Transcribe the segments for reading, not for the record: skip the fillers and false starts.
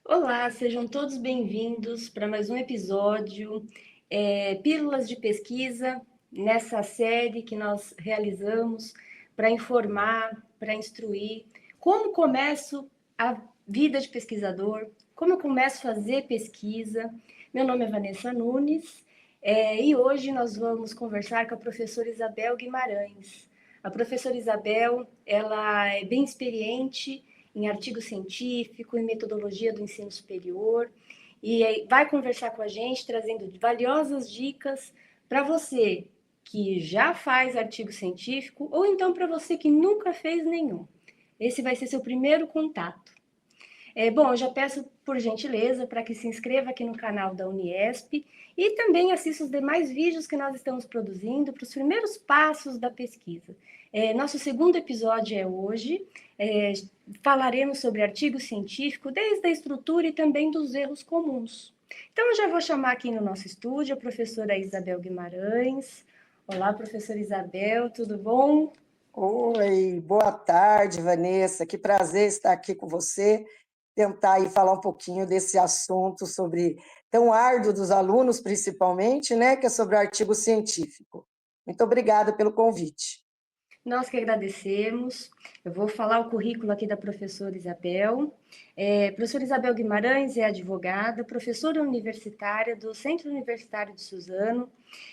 Olá, sejam todos bem-vindos para mais um episódio Pílulas de Pesquisa, nessa série que nós realizamos para informar, para instruir como começo a vida de pesquisador, como eu começo a fazer pesquisa. Meu nome é Vanessa Nunes e hoje nós vamos conversar com a professora Isabel Guimarães. A professora Isabel, ela é bem experiente em artigo científico, em metodologia do ensino superior, e vai conversar com a gente, trazendo valiosas dicas para você que já faz artigo científico, ou então para você que nunca fez nenhum. Esse vai ser seu primeiro contato. Bom, eu já peço por gentileza para que se inscreva aqui no canal da Uniesp e também assista os demais vídeos que nós estamos produzindo para os primeiros passos da pesquisa. Nosso segundo episódio é hoje. Falaremos sobre artigo científico, desde a estrutura e também dos erros comuns. Então, eu já vou chamar aqui no nosso estúdio a professora Isabel Guimarães. Olá, professora Isabel, tudo bom? Oi, boa tarde, Vanessa. Que prazer estar aqui com você, tentar aí falar um pouquinho desse assunto sobre tão árduo dos alunos, principalmente, né, que é sobre o artigo científico. Muito obrigada pelo convite. Nós que agradecemos. Eu vou falar o currículo aqui da professora Isabel. Professora Isabel Guimarães é advogada, professora universitária do Centro Universitário de Suzano,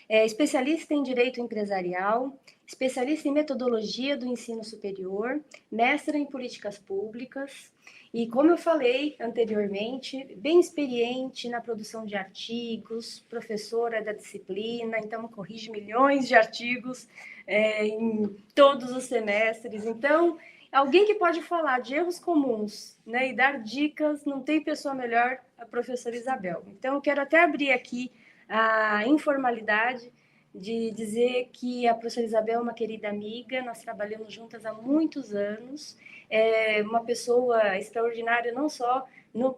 especialista em Direito Empresarial, especialista em Metodologia do Ensino Superior, mestra em Políticas Públicas e, como eu falei anteriormente, bem experiente na produção de artigos, professora da disciplina, então corrige milhões de artigos em todos os semestres. Então, alguém que pode falar de erros comuns, né, e dar dicas, não tem pessoa melhor, a professora Isabel. Então, eu quero até abrir aqui a informalidade de dizer que a professora Isabel é uma querida amiga, nós trabalhamos juntas há muitos anos, é uma pessoa extraordinária, não só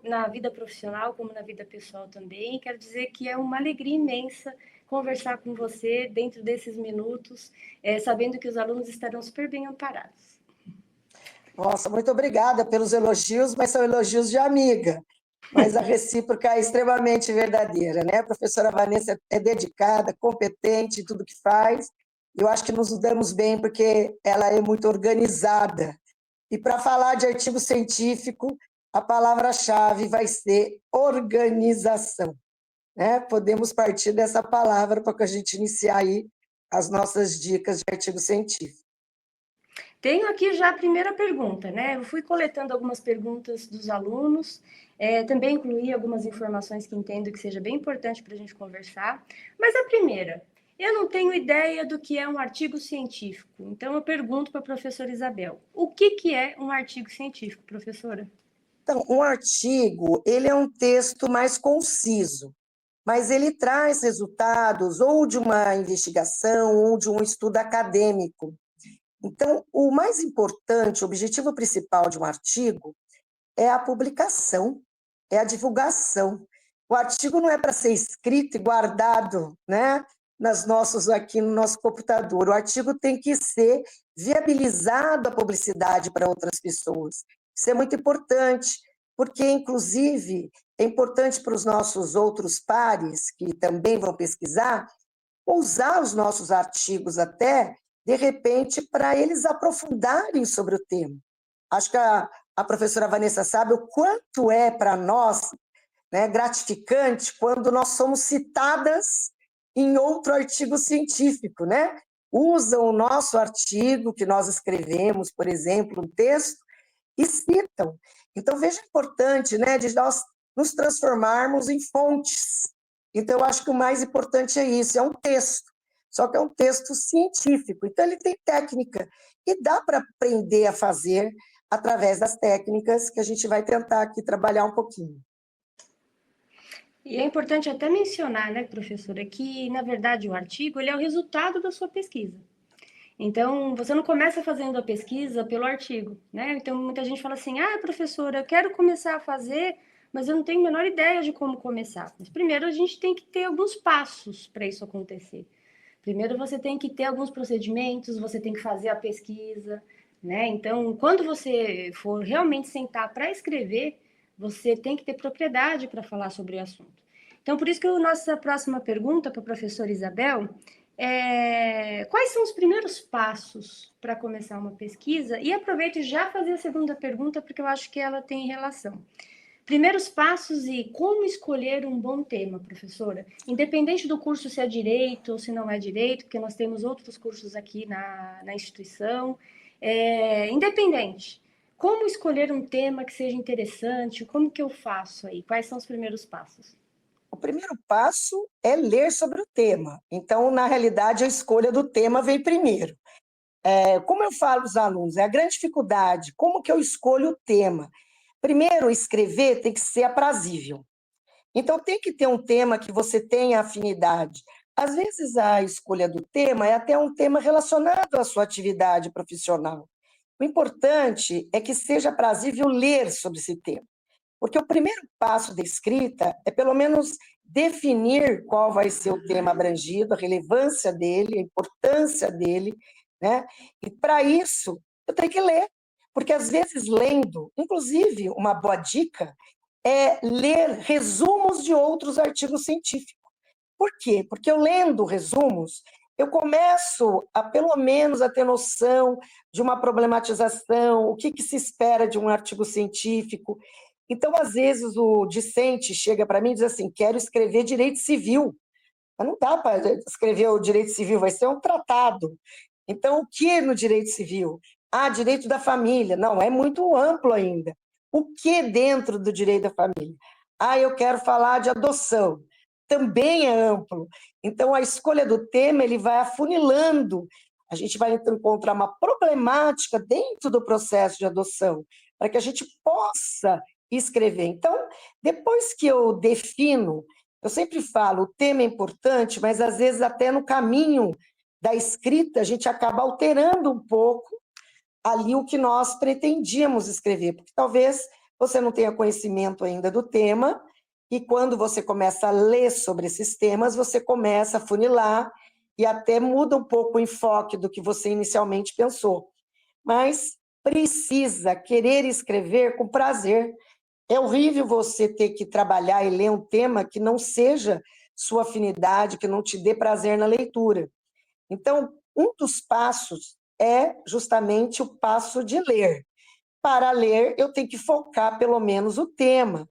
na vida profissional, como na vida pessoal também. Quero dizer que é uma alegria imensa conversar com você dentro desses minutos, sabendo que os alunos estarão super bem amparados. Nossa, muito obrigada pelos elogios, mas são elogios de amiga. Mas a recíproca é extremamente verdadeira, né? A professora Vanessa é dedicada, competente em tudo que faz. Eu acho que nos damos bem porque ela é muito organizada. E para falar de artigo científico, a palavra-chave vai ser organização, né? Podemos partir dessa palavra para que a gente iniciar aí as nossas dicas de artigo científico. Tenho aqui já a primeira pergunta, né? Eu fui coletando algumas perguntas dos alunos, também incluí algumas informações que entendo que seja bem importante para a gente conversar. Mas a primeira, eu não tenho ideia do que é um artigo científico, então eu pergunto para a professora Isabel, o que é um artigo científico, professora? Então, um artigo, ele é um texto mais conciso, mas ele traz resultados ou de uma investigação ou de um estudo acadêmico. Então, o mais importante, o objetivo principal de um artigo é a publicação, é a divulgação. O artigo não é para ser escrito e guardado, né, aqui no nosso computador. O artigo tem que ser viabilizado a publicidade para outras pessoas. Isso é muito importante, porque, inclusive, é importante para os nossos outros pares, que também vão pesquisar, usar os nossos artigos até, de repente, para eles aprofundarem sobre o tema. Acho que a professora Vanessa sabe o quanto é para nós, né, gratificante quando nós somos citadas em outro artigo científico, né? Usam o nosso artigo que nós escrevemos, por exemplo, um texto, e citam. Então, veja a importante, né, de nós nos transformarmos em fontes. Então, eu acho que o mais importante é isso, é um texto, só que é um texto científico, então ele tem técnica, e dá para aprender a fazer através das técnicas que a gente vai tentar aqui trabalhar um pouquinho. E é importante até mencionar, né, professora, que, na verdade, o artigo ele é o resultado da sua pesquisa. Então, você não começa fazendo a pesquisa pelo artigo, né? Então, muita gente fala assim, professora, eu quero começar a fazer, mas eu não tenho a menor ideia de como começar. Mas, primeiro, a gente tem que ter alguns passos para isso acontecer. Primeiro você tem que ter alguns procedimentos, você tem que fazer a pesquisa, né? Então, quando você for realmente sentar para escrever, você tem que ter propriedade para falar sobre o assunto. Então, por isso que a nossa próxima pergunta para a professora Isabel é: quais são os primeiros passos para começar uma pesquisa? E aproveito e já fazer a segunda pergunta, porque eu acho que ela tem relação. Primeiros passos e como escolher um bom tema, professora? Independente do curso se é direito ou se não é direito, porque nós temos outros cursos aqui na instituição. Independente, como escolher um tema que seja interessante? Como que eu faço aí? Quais são os primeiros passos? O primeiro passo é ler sobre o tema. Então, na realidade, a escolha do tema vem primeiro. Como eu falo aos alunos, é a grande dificuldade, como que eu escolho o tema? Primeiro, escrever tem que ser aprazível. Então, tem que ter um tema que você tenha afinidade. Às vezes, a escolha do tema é até um tema relacionado à sua atividade profissional. O importante é que seja aprazível ler sobre esse tema, porque o primeiro passo da escrita é, pelo menos, definir qual vai ser o tema abrangido, a relevância dele, a importância dele, né? E, para isso, eu tenho que ler, porque, às vezes, lendo, inclusive, uma boa dica é ler resumos de outros artigos científicos. Por quê? Porque eu lendo resumos, eu começo a, pelo menos, a ter noção de uma problematização, o que se espera de um artigo científico. Então, às vezes, o discente chega para mim e diz assim, quero escrever direito civil. Mas não dá para escrever o direito civil, vai ser um tratado. Então, o que no direito civil? Ah, direito da família. Não, é muito amplo ainda. O que dentro do direito da família? Ah, eu quero falar de adoção. Também é amplo. Então, a escolha do tema, ele vai afunilando. A gente vai encontrar uma problemática dentro do processo de adoção, para que a gente possa escrever. Então, depois que eu defino, eu sempre falo, o tema é importante, mas às vezes até no caminho da escrita a gente acaba alterando um pouco ali o que nós pretendíamos escrever, porque talvez você não tenha conhecimento ainda do tema, e quando você começa a ler sobre esses temas, você começa a funilar e até muda um pouco o enfoque do que você inicialmente pensou. Mas precisa querer escrever com prazer. É horrível você ter que trabalhar e ler um tema que não seja sua afinidade, que não te dê prazer na leitura. Então, um dos passos é justamente o passo de ler. Para ler, eu tenho que focar pelo menos o tema.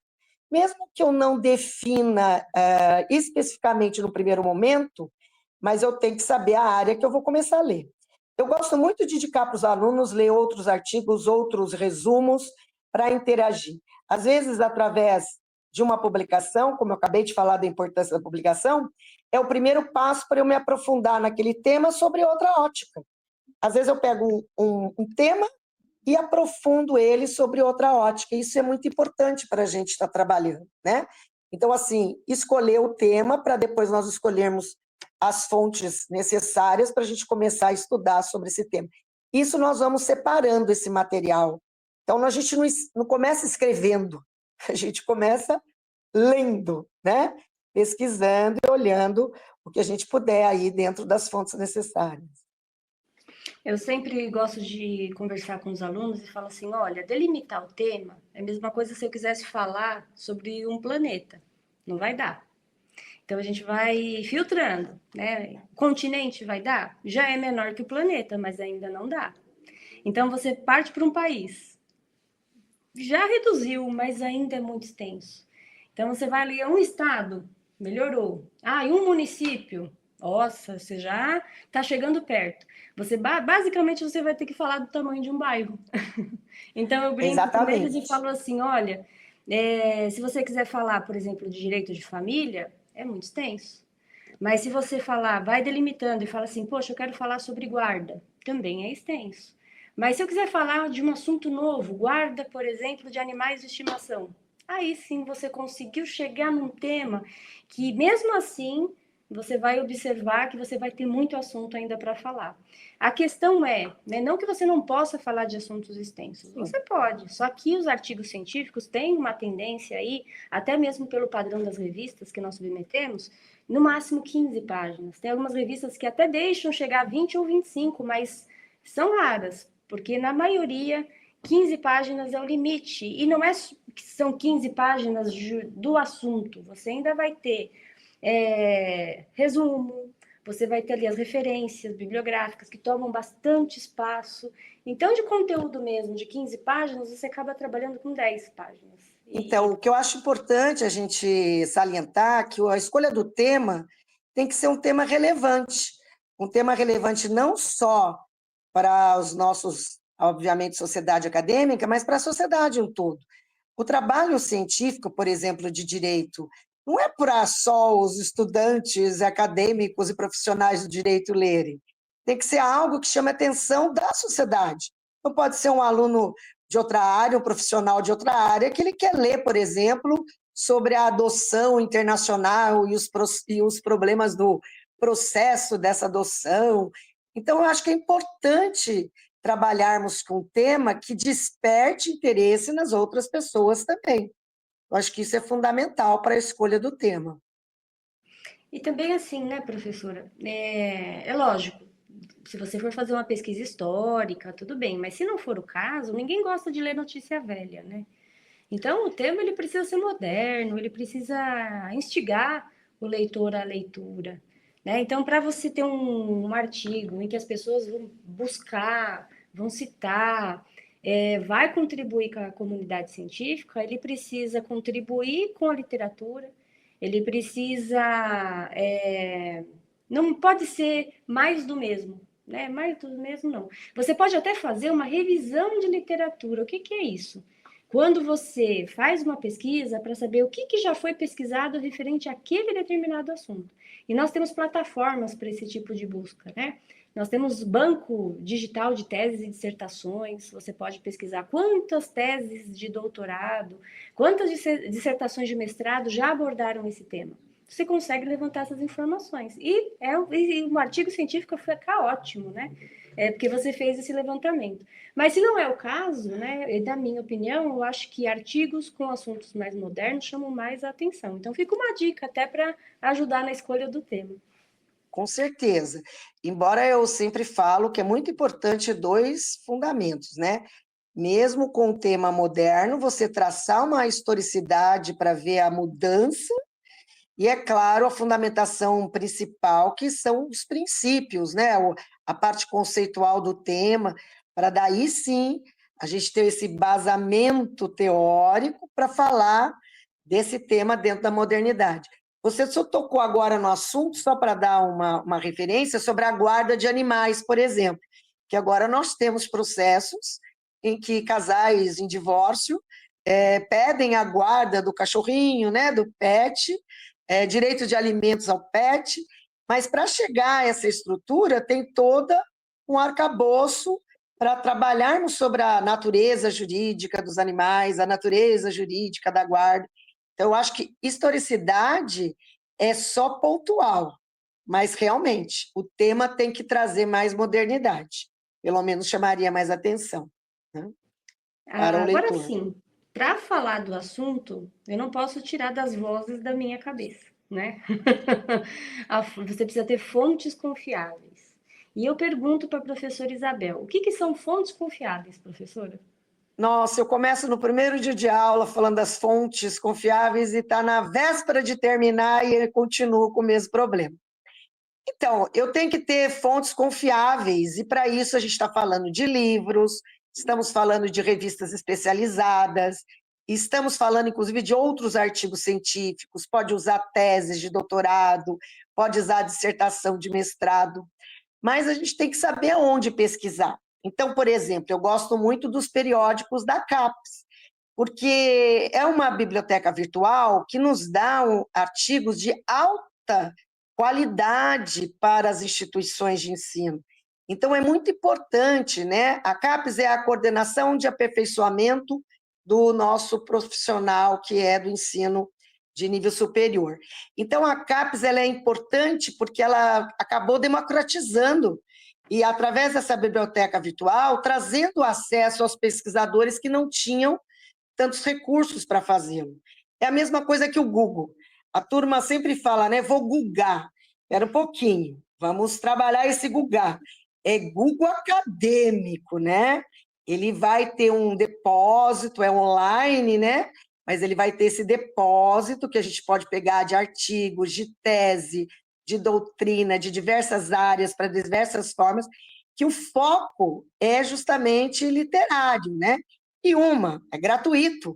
Mesmo que eu não defina especificamente no primeiro momento, mas eu tenho que saber a área que eu vou começar a ler. Eu gosto muito de indicar para os alunos ler outros artigos, outros resumos, para interagir. Às vezes, através de uma publicação, como eu acabei de falar da importância da publicação, é o primeiro passo para eu me aprofundar naquele tema sobre outra ótica. Às vezes eu pego um tema e aprofundo ele sobre outra ótica. Isso é muito importante para a gente estar trabalhando, né? Então, assim, escolher o tema para depois nós escolhermos as fontes necessárias para a gente começar a estudar sobre esse tema. Isso nós vamos separando esse material. Então, a gente não começa escrevendo, a gente começa lendo, né? Pesquisando e olhando o que a gente puder aí dentro das fontes necessárias. Eu sempre gosto de conversar com os alunos e falo assim: olha, delimitar o tema é a mesma coisa se eu quisesse falar sobre um planeta. Não vai dar. Então a gente vai filtrando, né? O continente vai dar? Já é menor que o planeta, mas ainda não dá. Então você parte para um país. Já reduziu, mas ainda é muito extenso. Então você vai ali a um estado, melhorou. Ah, e um município. Nossa, você já está chegando perto. Você basicamente você vai ter que falar do tamanho de um bairro. Então eu brinco com eles e Exatamente. falo assim, olha, se você quiser falar, por exemplo, de direito de família, é muito extenso. Mas se você falar, vai delimitando e fala assim, poxa, eu quero falar sobre guarda, também é extenso. Mas se eu quiser falar de um assunto novo, guarda, por exemplo, de animais de estimação, aí sim você conseguiu chegar num tema que, mesmo assim, você vai observar que você vai ter muito assunto ainda para falar. A questão é, né, não que você não possa falar de assuntos extensos, você pode, só que os artigos científicos têm uma tendência aí, até mesmo pelo padrão das revistas que nós submetemos, no máximo 15 páginas. Tem algumas revistas que até deixam chegar a 20 ou 25, mas são raras, porque na maioria 15 páginas é o limite. E não é que são 15 páginas do assunto, você ainda vai ter resumo, você vai ter ali as referências bibliográficas que tomam bastante espaço. Então, de conteúdo mesmo, de 15 páginas, você acaba trabalhando com 10 páginas. Então, o que eu acho importante a gente salientar é que a escolha do tema tem que ser um tema relevante não só para os nossos, obviamente, sociedade acadêmica, mas para a sociedade um todo. O trabalho científico, por exemplo, de direito, não é para só os estudantes acadêmicos e profissionais do direito lerem. Tem que ser algo que chame a atenção da sociedade. Não pode ser um aluno de outra área, um profissional de outra área, que ele quer ler, por exemplo, sobre a adoção internacional e os problemas do processo dessa adoção. Então, eu acho que é importante trabalharmos com um tema que desperte interesse nas outras pessoas também. Eu acho que isso é fundamental para a escolha do tema. E também assim, né, professora? É lógico, se você for fazer uma pesquisa histórica, tudo bem, mas se não for o caso, ninguém gosta de ler notícia velha, né? Então, o tema ele precisa ser moderno, ele precisa instigar o leitor à leitura, né? Então, para você ter um artigo em que as pessoas vão buscar, vão citar, vai contribuir com a comunidade científica, ele precisa contribuir com a literatura, ele precisa. Não pode ser mais do mesmo, né? Mais do mesmo não. Você pode até fazer uma revisão de literatura. O que, que é isso? Quando você faz uma pesquisa para saber o que, que já foi pesquisado referente àquele determinado assunto. E nós temos plataformas para esse tipo de busca, né? Nós temos banco digital de teses e dissertações. Você pode pesquisar quantas teses de doutorado, quantas dissertações de mestrado já abordaram esse tema. Você consegue levantar essas informações. E um artigo científico fica ótimo, né? Porque você fez esse levantamento. Mas se não é o caso, né, da minha opinião, eu acho que artigos com assuntos mais modernos chamam mais a atenção. Então fica uma dica até para ajudar na escolha do tema. Com certeza. Embora eu sempre falo que é muito importante dois fundamentos, né? Mesmo com o tema moderno, você traçar uma historicidade para ver a mudança e, é claro, a fundamentação principal, que são os princípios, né? A parte conceitual do tema, para daí sim a gente ter esse basamento teórico para falar desse tema dentro da modernidade. Você só tocou agora no assunto, só para dar uma referência, sobre a guarda de animais, por exemplo, que agora nós temos processos em que casais em divórcio pedem a guarda do cachorrinho, né, do pet, direito de alimentos ao pet, mas para chegar a essa estrutura tem toda um arcabouço para trabalharmos sobre a natureza jurídica dos animais, a natureza jurídica da guarda. Então, eu acho que historicidade é só pontual, mas realmente o tema tem que trazer mais modernidade, pelo menos chamaria mais atenção, né, para o Agora leitor. sim, para falar do assunto, eu não posso tirar das vozes da minha cabeça, né? Você precisa ter fontes confiáveis. E eu pergunto para a professora Isabel, o que, que são fontes confiáveis, professora? Nossa, eu começo no primeiro dia de aula falando das fontes confiáveis e está na véspera de terminar e eu continuo com o mesmo problema. Então, eu tenho que ter fontes confiáveis, e para isso a gente está falando de livros, estamos falando de revistas especializadas, estamos falando, inclusive, de outros artigos científicos, pode usar teses de doutorado, pode usar dissertação de mestrado, mas a gente tem que saber onde pesquisar. Então, por exemplo, eu gosto muito dos periódicos da CAPES, porque é uma biblioteca virtual que nos dá artigos de alta qualidade para as instituições de ensino. Então, é muito importante, né? A CAPES é a coordenação de aperfeiçoamento do nosso profissional, que é do ensino de nível superior. Então, a CAPES ela é importante porque ela acabou democratizando e, através dessa biblioteca virtual, trazendo acesso aos pesquisadores que não tinham tantos recursos para fazê-lo. É a mesma coisa que o Google. A turma sempre fala, né? Vou googar. Espera um pouquinho, vamos trabalhar esse googar. É Google acadêmico, né? Ele vai ter um depósito, é online, né? Mas ele vai ter esse depósito que a gente pode pegar de artigos, de tese, de doutrina, de diversas áreas, para diversas formas, que o foco é justamente literário, né? E é gratuito.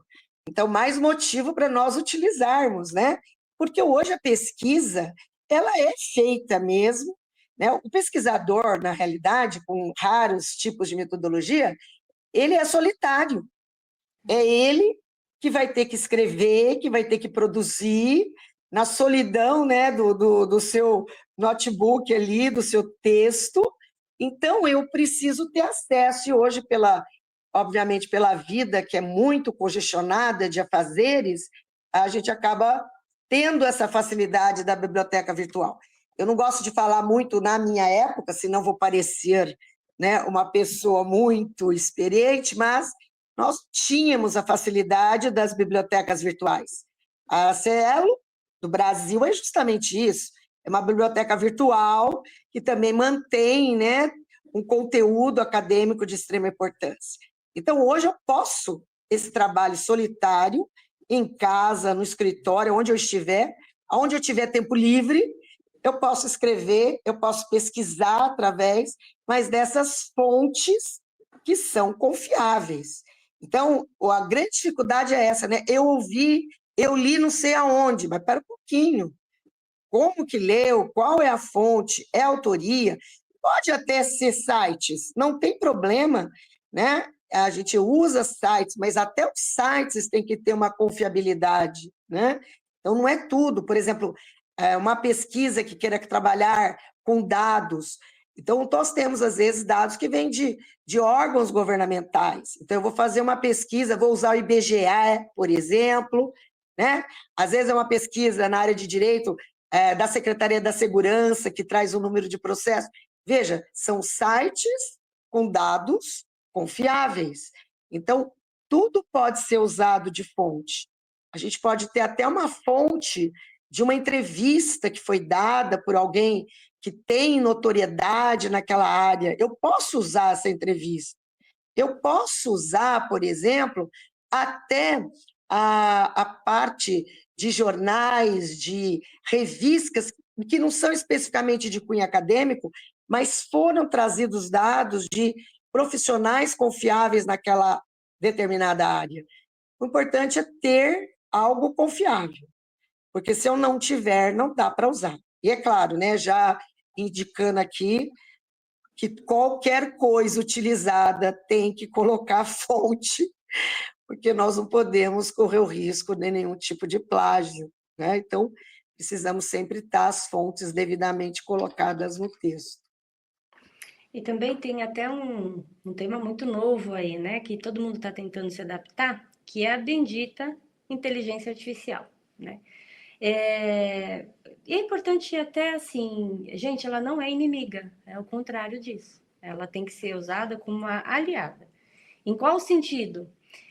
Então, mais motivo para nós utilizarmos, né? Porque hoje a pesquisa, ela é feita mesmo, né? O pesquisador, na realidade, com raros tipos de metodologia, ele é solitário. É ele que vai ter que escrever, que vai ter que produzir, na solidão, né, do seu notebook ali, do seu texto. Então, eu preciso ter acesso, e hoje, obviamente, pela vida, que é muito congestionada de afazeres, a gente acaba tendo essa facilidade da biblioteca virtual. Eu não gosto de falar muito na minha época, senão vou parecer, né, uma pessoa muito experiente, mas nós tínhamos a facilidade das bibliotecas virtuais. A Cielo do Brasil é justamente isso, é uma biblioteca virtual que também mantém, né, um conteúdo acadêmico de extrema importância. Então, hoje eu posso esse trabalho solitário, em casa, no escritório, onde eu tiver tempo livre, eu posso escrever, eu posso pesquisar através, mas dessas fontes que são confiáveis. Então, a grande dificuldade é essa, né? Eu li não sei aonde, mas espera um pouquinho. Como que leu? Qual é a fonte? É a autoria? Pode até ser sites, não tem problema, né? A gente usa sites, mas até os sites têm que ter uma confiabilidade, né? Então, não é tudo. Por exemplo, uma pesquisa que queira trabalhar com dados. Então, nós temos, às vezes, dados que vêm de órgãos governamentais. Então, eu vou fazer uma pesquisa, vou usar o IBGE, por exemplo, né? Às vezes é uma pesquisa na área de direito, da Secretaria da Segurança, que traz o número de processos. Veja, são sites com dados confiáveis. Então, tudo pode ser usado de fonte. A gente pode ter até uma fonte de uma entrevista que foi dada por alguém que tem notoriedade naquela área. Eu posso usar essa entrevista. Eu posso usar, por exemplo, até a parte de jornais, de revistas, que não são especificamente de cunho acadêmico, mas foram trazidos dados de profissionais confiáveis naquela determinada área. O importante é ter algo confiável, porque se eu não tiver, não dá para usar. E é claro, né, já indicando aqui, que qualquer coisa utilizada tem que colocar fonte, porque nós não podemos correr o risco de nenhum tipo de plágio, né? Então, precisamos sempre estar as fontes devidamente colocadas no texto. E também tem até um tema muito novo aí, né? Que todo mundo está tentando se adaptar, que é a bendita inteligência artificial, né? E é importante até assim, gente, ela não é inimiga, é o contrário disso. Ela tem que ser usada como uma aliada. Em qual sentido?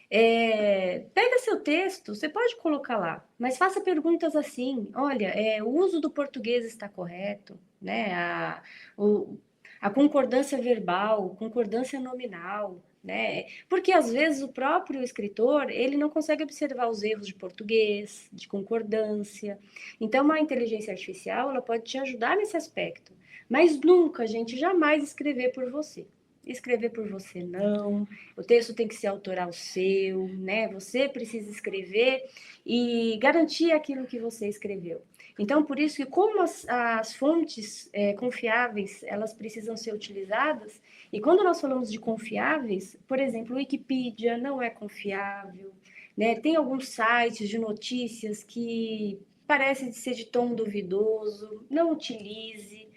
Pega seu texto, você pode colocar lá, mas faça perguntas assim: olha, o uso do português está correto, né? O, a concordância verbal, concordância nominal, né? Porque às vezes o próprio escritor ele não consegue observar os erros de português, de concordância. Então, a inteligência artificial ela pode te ajudar nesse aspecto, mas nunca, gente, jamais escrever por você. Escrever por você não. O texto tem que ser autoral seu, né? Você precisa escrever e garantir aquilo que você escreveu. Então, por isso que como as fontes confiáveis, elas precisam ser utilizadas, e quando nós falamos de confiáveis, por exemplo, o Wikipedia não é confiável, né? Tem alguns sites de notícias que parecem ser de tom duvidoso, não utilize.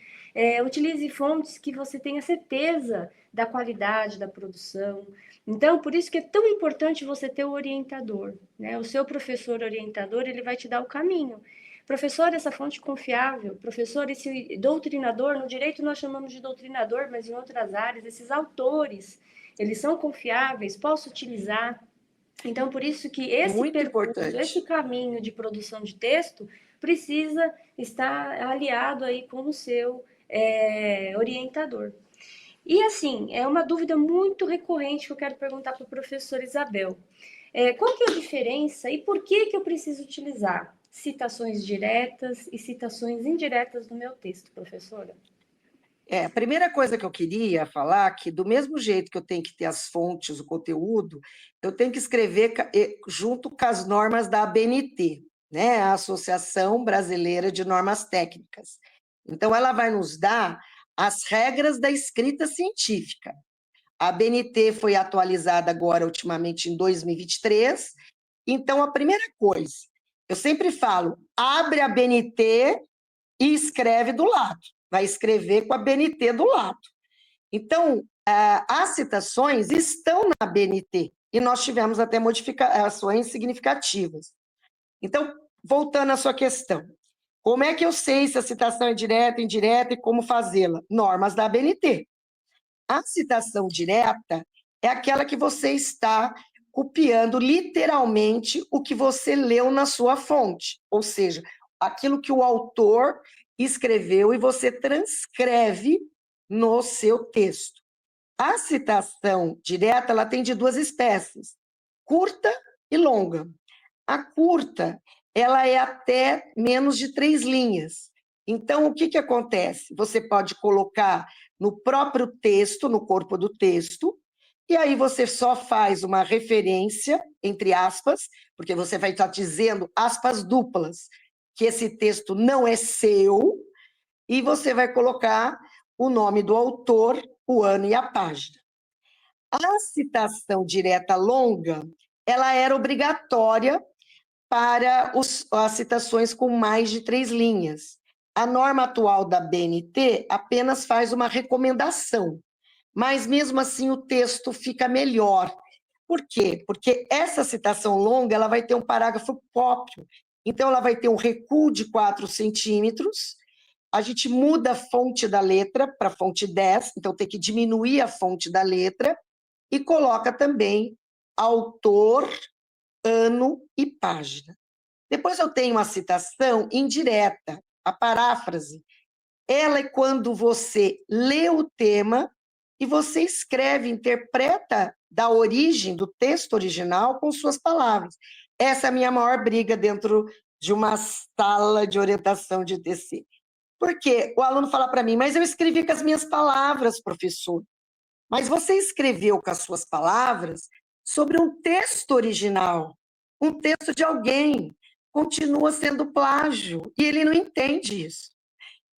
Utilize fontes que você tenha certeza da qualidade da produção. Então, por isso que é tão importante você ter o orientador, né? O seu professor orientador, ele vai te dar o caminho. Professor, essa fonte confiável. Professor, esse doutrinador, no direito nós chamamos de doutrinador, mas em outras áreas, esses autores, eles são confiáveis, posso utilizar. Então, por isso que esse Muito percurso, esse importante. caminho de produção de texto precisa estar aliado aí com o seu orientador. E assim, é uma dúvida muito recorrente que eu quero perguntar para a professora Isabel. Qual que é a diferença e por que que eu preciso utilizar citações diretas e citações indiretas no meu texto, professora? A primeira coisa que eu queria falar que, do mesmo jeito que eu tenho que ter as fontes, o conteúdo, eu tenho que escrever junto com as normas da ABNT, né? A Associação Brasileira de Normas Técnicas. Então, ela vai nos dar as regras da escrita científica. A ABNT foi atualizada agora, ultimamente, em 2023. Então, a primeira coisa, eu sempre falo, abre a ABNT e escreve do lado. Vai escrever com a BNT do lado. Então, as citações estão na BNT, e nós tivemos até modificações significativas. Então, voltando à sua questão, como é que eu sei se a citação é direta, indireta e como fazê-la? Normas da BNT. A citação direta é aquela que você está copiando literalmente o que você leu na sua fonte, ou seja, aquilo que o autor escreveu e você transcreve no seu texto. A citação direta, ela tem de duas espécies, curta e longa. A curta, ela é até menos de 3 linhas. Então, o que que acontece? Você pode colocar no próprio texto, no corpo do texto, e aí você só faz uma referência, entre aspas, porque você vai estar dizendo, aspas duplas, que esse texto não é seu, e você vai colocar o nome do autor, o ano e a página. A citação direta longa, ela era obrigatória para as citações com mais de 3 linhas. A norma atual da BNT apenas faz uma recomendação, mas mesmo assim o texto fica melhor. Por quê? Porque essa citação longa ela vai ter um parágrafo próprio, então ela vai ter um recuo de 4 centímetros, a gente muda a fonte da letra para a fonte 10, então tem que diminuir a fonte da letra, e coloca também autor, ano e página. Depois eu tenho uma citação indireta, a paráfrase. Ela é quando você lê o tema e você escreve, interpreta da origem do texto original com suas palavras. Essa é a minha maior briga dentro de uma sala de orientação de TC. Porque o aluno fala para mim, mas eu escrevi com as minhas palavras, professor. Mas você escreveu com as suas palavras sobre um texto original, um texto de alguém, continua sendo plágio, e ele não entende isso.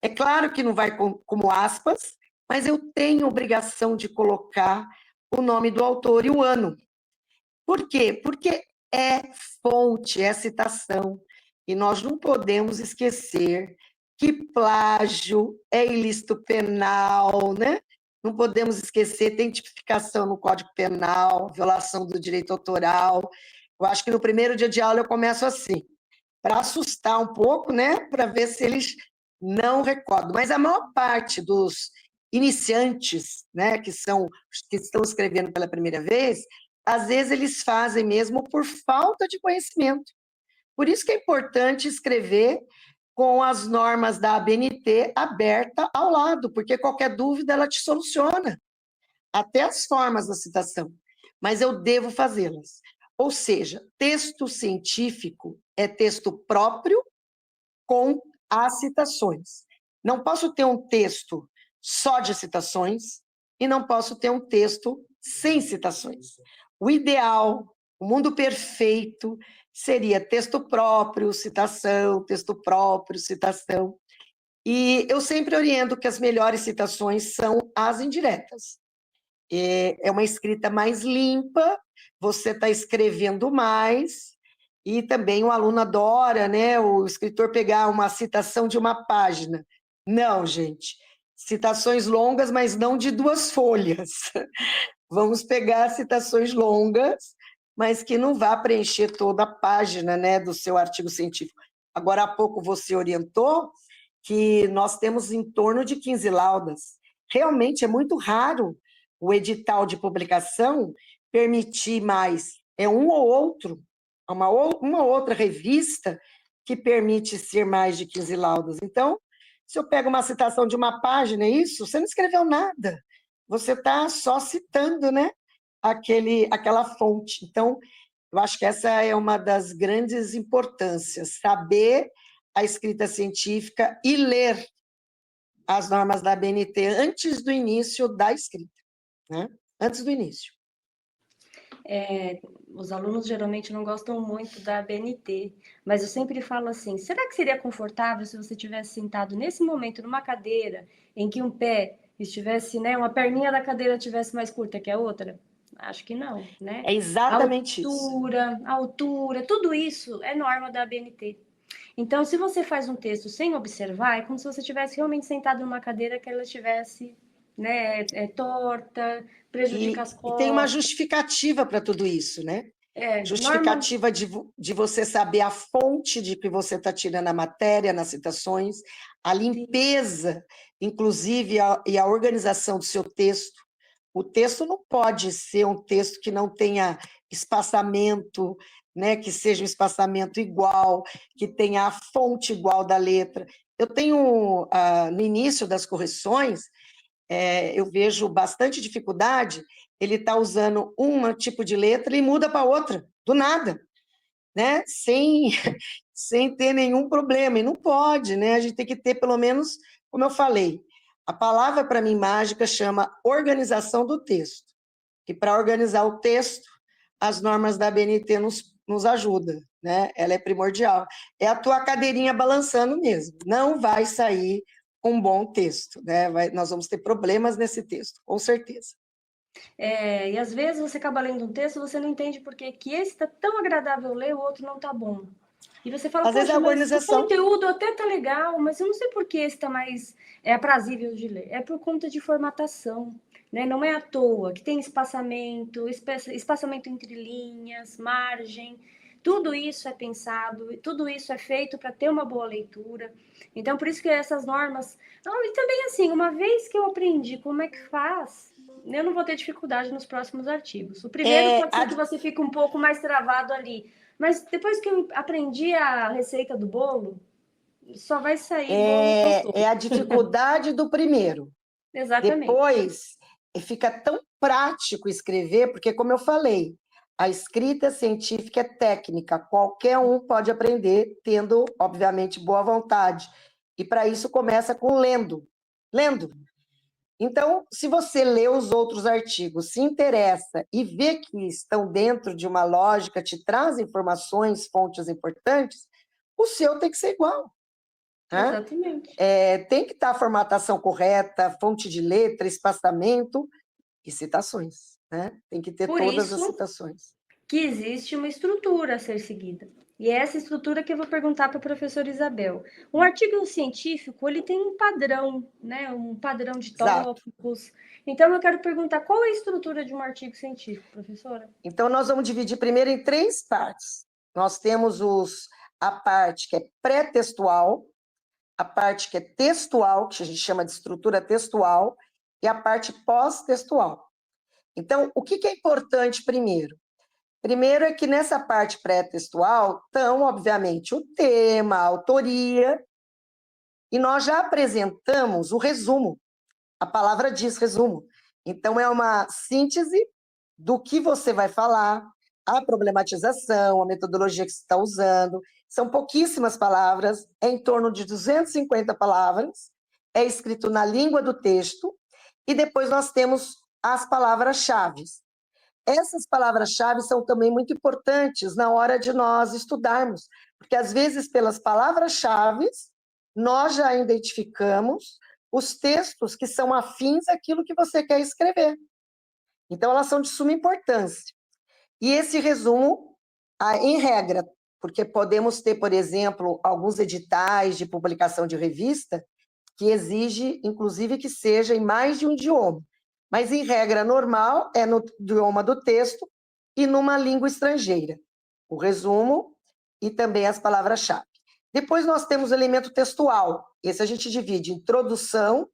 É claro que não vai como aspas, mas eu tenho obrigação de colocar o nome do autor e o ano. Por quê? Porque é fonte, é citação, e nós não podemos esquecer que plágio é ilícito penal, né? Não podemos esquecer, tem tipificação no Código Penal, violação do direito autoral. Eu acho que no primeiro dia de aula eu começo assim, para assustar um pouco, né? Para ver se eles não recordam. Mas a maior parte dos iniciantes, né, que estão escrevendo pela primeira vez, às vezes eles fazem mesmo por falta de conhecimento. Por isso que é importante escrever com as normas da ABNT aberta ao lado, porque qualquer dúvida ela te soluciona, até as formas da citação, mas eu devo fazê-las. Ou seja, texto científico é texto próprio com as citações. Não posso ter um texto só de citações e não posso ter um texto sem citações. O ideal, o mundo perfeito, seria texto próprio, citação, texto próprio, citação. E eu sempre oriento que as melhores citações são as indiretas. É uma escrita mais limpa, você está escrevendo mais, e também o aluno adora, né, o escritor pegar uma citação de uma página. Não, gente, citações longas, mas não de 2 folhas. Vamos pegar citações longas, mas que não vá preencher toda a página, né, do seu artigo científico. Agora, há pouco você orientou que nós temos em torno de 15 laudas. Realmente é muito raro o edital de publicação permitir mais. É um ou outro, uma outra revista que permite ser mais de 15 laudas. Então, se eu pego uma citação de uma página, é isso? Você não escreveu nada. Você está só citando, né, aquela fonte. Então, eu acho que essa é uma das grandes importâncias, saber a escrita científica e ler as normas da ABNT antes do início da escrita, né? Antes do início. Os alunos geralmente não gostam muito da ABNT, mas eu sempre falo assim: será que seria confortável se você tivesse sentado nesse momento numa cadeira em que um pé estivesse, né, uma perninha da cadeira tivesse mais curta que a outra? Acho que não, né? É exatamente isso. A altura, tudo isso é norma da ABNT. Então, se você faz um texto sem observar, é como se você estivesse realmente sentado numa cadeira que ela estivesse, né, torta, prejudica as E tem uma costas. justificativa para tudo isso, né? Norma. Justificativa de você saber a fonte de que você está tirando a matéria nas citações, a limpeza, inclusive, e a organização do seu texto. O texto não pode ser um texto que não tenha espaçamento, né, que seja um espaçamento igual, que tenha a fonte igual da letra. Eu tenho, no início das correções, eu vejo bastante dificuldade, ele está usando um tipo de letra e muda para outra, do nada, né? Sem ter nenhum problema, e não pode, né? A gente tem que ter, pelo menos, como eu falei, a palavra para mim mágica chama organização do texto, e para organizar o texto, as normas da ABNT nos ajudam, né? Ela é primordial. É a tua cadeirinha balançando mesmo, não vai sair um bom texto, né? Nós vamos ter problemas nesse texto, com certeza. E às vezes você acaba lendo um texto, você não entende porque que esse está tão agradável ler, o outro não está bom. E você fala, Às vezes é a poxa, mas o organização. conteúdo até tá legal, mas eu não sei por que esse está mais aprazível de ler. É por conta de formatação, né? Não é à toa que tem espaçamento entre linhas, margem. Tudo isso é pensado, tudo isso é feito para ter uma boa leitura. Então, por isso que essas normas. Não, e também assim, uma vez que eu aprendi como é que faz, eu não vou ter dificuldade nos próximos artigos. O primeiro É, pode ser que você fique um pouco mais travado ali, mas depois que eu aprendi a receita do bolo, só vai sair bolo gostoso. é a dificuldade do primeiro. Exatamente. Depois, fica tão prático escrever, porque, como eu falei, a escrita científica é técnica, qualquer um pode aprender, tendo, obviamente, boa vontade. E, para isso, começa com lendo. Lendo. Então, se você lê os outros artigos, se interessa e vê que estão dentro de uma lógica, te traz informações, fontes importantes, o seu tem que ser igual. Né? Exatamente. Tem que estar a formatação correta, fonte de letra, espaçamento e citações. Né? Tem que ter Por todas as isso citações. que existe uma estrutura a ser seguida. E é essa estrutura que eu vou perguntar para a professora Isabel. Um artigo científico, ele tem um padrão, né? Um padrão de Exato. tópicos. Então, eu quero perguntar qual é a estrutura de um artigo científico, professora? Então, nós vamos dividir primeiro em 3 partes. Nós temos a parte que é pré-textual, a parte que é textual, que a gente chama de estrutura textual, e a parte pós-textual. Então, o que é importante primeiro? Primeiro é que nessa parte pré-textual estão, obviamente, o tema, a autoria, e nós já apresentamos o resumo. A palavra diz resumo. Então, é uma síntese do que você vai falar, a problematização, a metodologia que você está usando. São pouquíssimas palavras, é em torno de 250 palavras, é escrito na língua do texto, e depois nós temos as palavras-chave. Essas palavras-chave são também muito importantes na hora de nós estudarmos, porque às vezes pelas palavras-chave nós já identificamos os textos que são afins àquilo que você quer escrever. Então, elas são de suma importância. E esse resumo, em regra, porque podemos ter, por exemplo, alguns editais de publicação de revista que exige, inclusive, que seja em mais de um idioma. Mas, em regra normal, é no idioma do texto e numa língua estrangeira. O resumo e também as palavras-chave. Depois nós temos o elemento textual. Esse a gente divide em introdução,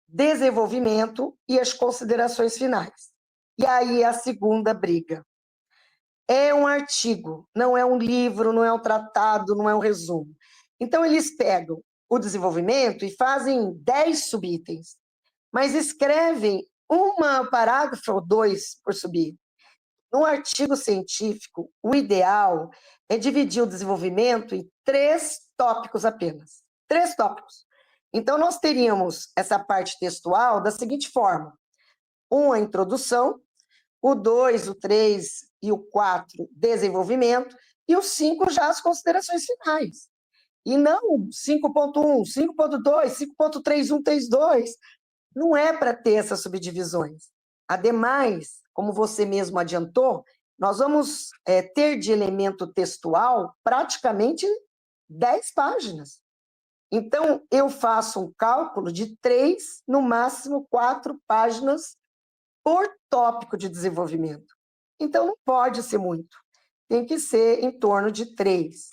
desenvolvimento e as considerações finais. E aí a segunda briga. É um artigo, não é um livro, não é um tratado, não é um resumo. Então, eles pegam o desenvolvimento e fazem 10 subitens, mas escrevem um parágrafo ou 2 por subitem. No artigo científico, o ideal é dividir o desenvolvimento em 3 tópicos apenas. 3 tópicos. Então, nós teríamos essa parte textual da seguinte forma: 1, a introdução, o 2, o 3 e o 4, desenvolvimento, e o 5 já as considerações finais. E não 5.1, 5.2, 5.3132. Não é para ter essas subdivisões. Ademais, como você mesmo adiantou, nós vamos ter de elemento textual praticamente 10 páginas. Então, eu faço um cálculo de 3, no máximo 4 páginas por tópico de desenvolvimento. Então, não pode ser muito. Tem que ser em torno de 3.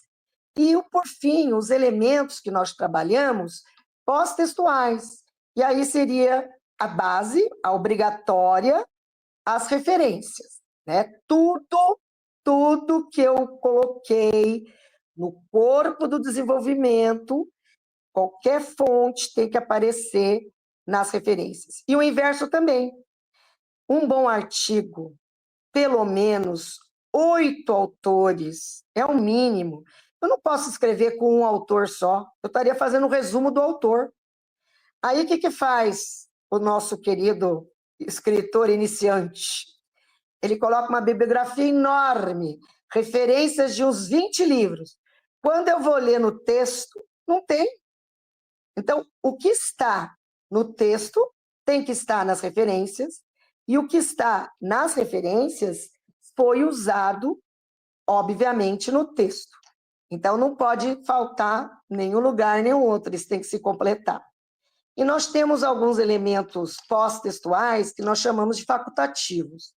E, por fim, os elementos que nós trabalhamos, pós-textuais. E aí seria a base, a obrigatória, as referências, né? Tudo que eu coloquei no corpo do desenvolvimento, qualquer fonte tem que aparecer nas referências. E o inverso também. Um bom artigo, pelo menos 8 autores, é o mínimo. Eu não posso escrever com um autor só, eu estaria fazendo um resumo do autor. Aí, o que faz o nosso querido escritor iniciante? Ele coloca uma bibliografia enorme, referências de uns 20 livros. Quando eu vou ler no texto, não tem. Então, o que está no texto tem que estar nas referências, e o que está nas referências foi usado, obviamente, no texto. Então, não pode faltar nenhum lugar, nenhum outro, eles têm que se completar. E nós temos alguns elementos pós-textuais que nós chamamos de facultativos,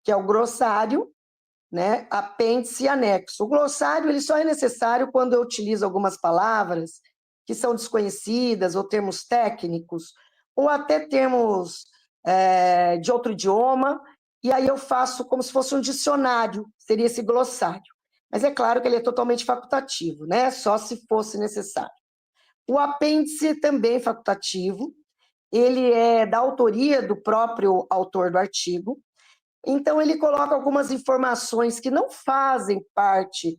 que é o glossário, né, apêndice e anexo. O glossário ele só é necessário quando eu utilizo algumas palavras que são desconhecidas, ou termos técnicos, ou até termos de outro idioma, e aí eu faço como se fosse um dicionário, seria esse glossário. Mas é claro que ele é totalmente facultativo, né? Só se fosse necessário. O apêndice também é facultativo, ele é da autoria do próprio autor do artigo, então ele coloca algumas informações que não fazem parte